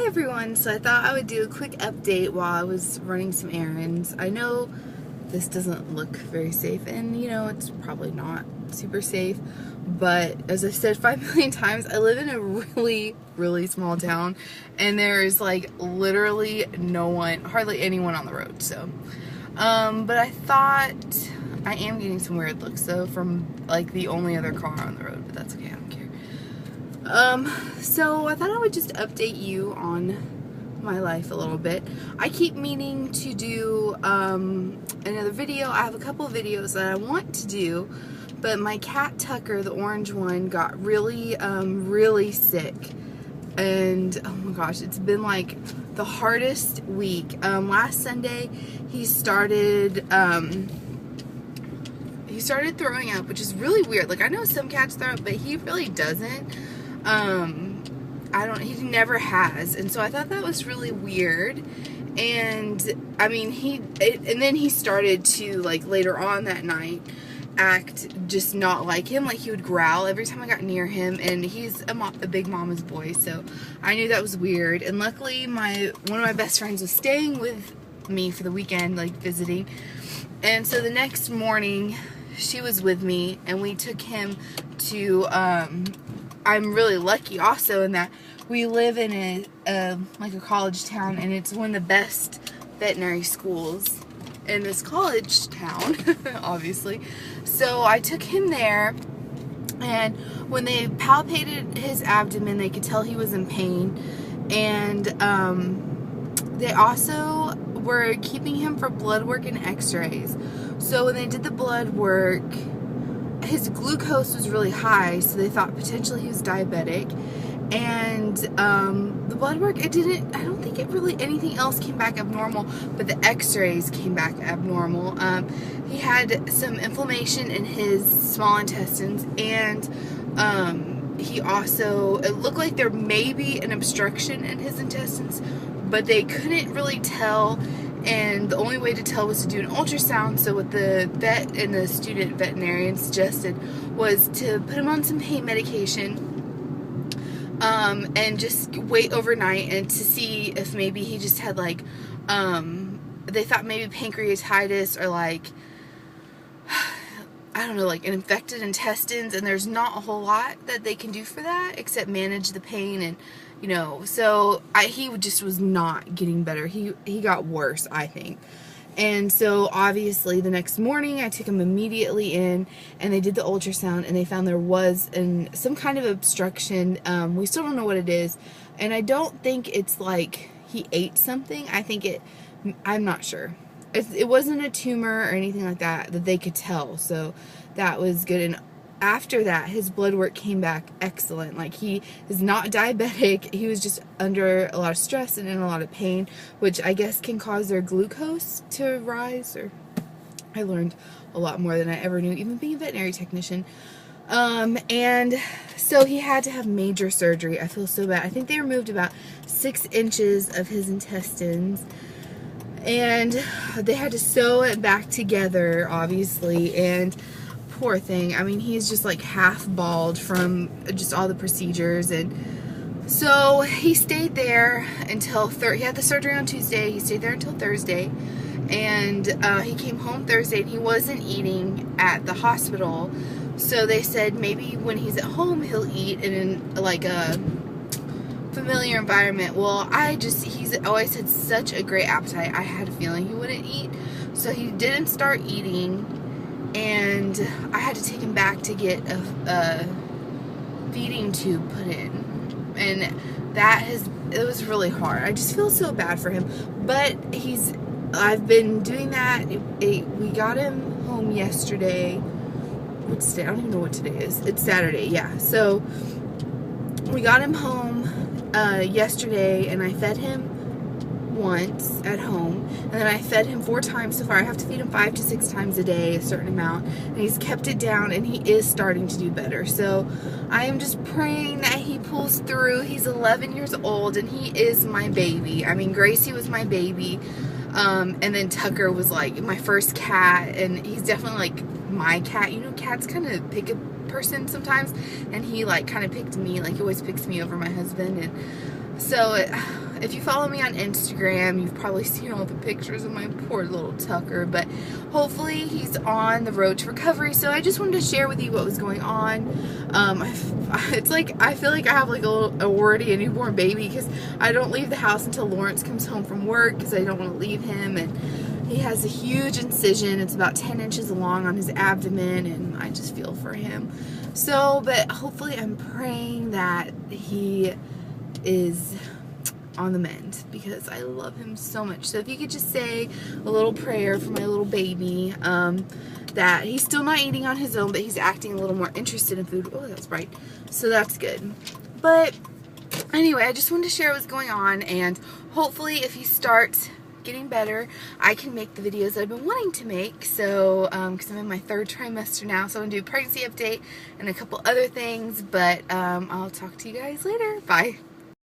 everyone, so I thought I would do a quick update while I was running some errands. I know this doesn't look very safe, and you know, it's probably not super safe, but as I've said 5 million times, I live in a really small town, and there is like literally no one, hardly anyone on the road, so but I thought I am getting some weird looks though from like the only other car on the road, but that's okay, I don't care. So I thought I would just update you on my life a little bit. I keep meaning to do another video. I have a couple of videos that I want to do, but my cat Tucker, the orange one, got really sick, and oh my gosh, it's been like the hardest week. Last Sunday he started throwing up, which is really weird. Like, I know some cats throw up, but he really doesn't. He never has, and so I thought that was really weird. And I mean, and then he started to, like, later on that night act just not like him. Like, he would growl every time I got near him, and he's a big mama's boy, so I knew that was weird. And luckily one of my best friends was staying with me for the weekend, like visiting, and so the next morning she was with me, and we took him to I'm really lucky also in that we live in like a college town, and it's one of the best veterinary schools in this college town, obviously. So I took him there, and when they palpated his abdomen, they could tell he was in pain, and they also were keeping him for blood work and x-rays. So when they did the blood work, his glucose was really high, so they thought potentially he was diabetic. And the blood work, I don't think anything else came back abnormal, but the x-rays came back abnormal. He had some inflammation in his small intestines, and it looked like there may be an obstruction in his intestines, but they couldn't really tell. And the only way to tell was to do an ultrasound. So what the vet and the student veterinarian suggested was to put him on some pain medication, and just wait overnight, and to see if maybe he just had like, they thought maybe pancreatitis, or like, I don't know, like an infected intestines, and there's not a whole lot that they can do for that except manage the pain. And you know, so he just was not getting better. He got worse, I think. And so obviously the next morning I took him immediately in, and they did the ultrasound, and they found there was some kind of obstruction. We still don't know what it is, and I don't think it's like he ate something. I'm not sure. It wasn't a tumor or anything like that they could tell, so that was good. And after that, his blood work came back excellent. Like, he is not diabetic. He was just under a lot of stress and in a lot of pain, which I guess can cause their glucose to rise. Or I learned a lot more than I ever knew, even being a veterinary technician. And so he had to have major surgery. I feel so bad. I think they removed about 6 inches of his intestines, and they had to sew it back together, obviously. And poor thing, I mean, he's just like half bald from just all the procedures. And so he stayed there until he had the surgery on Tuesday. He stayed there until Thursday, and he came home Thursday, and he wasn't eating at the hospital. So they said maybe when he's at home he'll eat in like a familiar environment. Well, he's always had such a great appetite, I had a feeling he wouldn't eat, so he didn't start eating. And I had to take him back to get a feeding tube put in, and it was really hard. I just feel so bad for him, but I've been doing that. We got him home yesterday. What's today? I don't even know what today is. It's Saturday, yeah. So we got him home yesterday, and I fed him once at home, and then I fed him 4 times so far. I have to feed him 5 to 6 times a day, a certain amount, and he's kept it down, and he is starting to do better. So I am just praying that he pulls through. He's 11 years old, and he is my baby. I mean, Gracie was my baby, and then Tucker was like my first cat, and he's definitely like my cat. You know, cats kind of pick a person sometimes, and he like kind of picked me. Like, he always picks me over my husband. And So if you follow me on Instagram, you've probably seen all the pictures of my poor little Tucker, but hopefully he's on the road to recovery. So I just wanted to share with you what was going on. It's like, I feel like I have like already a newborn baby, because I don't leave the house until Lawrence comes home from work, because I don't want to leave him. And he has a huge incision. It's about 10 inches long on his abdomen, and I just feel for him. So, but hopefully I'm praying that he is on the mend, because I love him so much. So if you could just say a little prayer for my little baby, that he's still not eating on his own, but he's acting a little more interested in food. Oh, that's bright. So that's good. But anyway, I just wanted to share what's going on, and hopefully if he starts getting better, I can make the videos that I've been wanting to make. So because I'm in my 3rd trimester now, so I'm going to do a pregnancy update and a couple other things. But I'll talk to you guys later. Bye.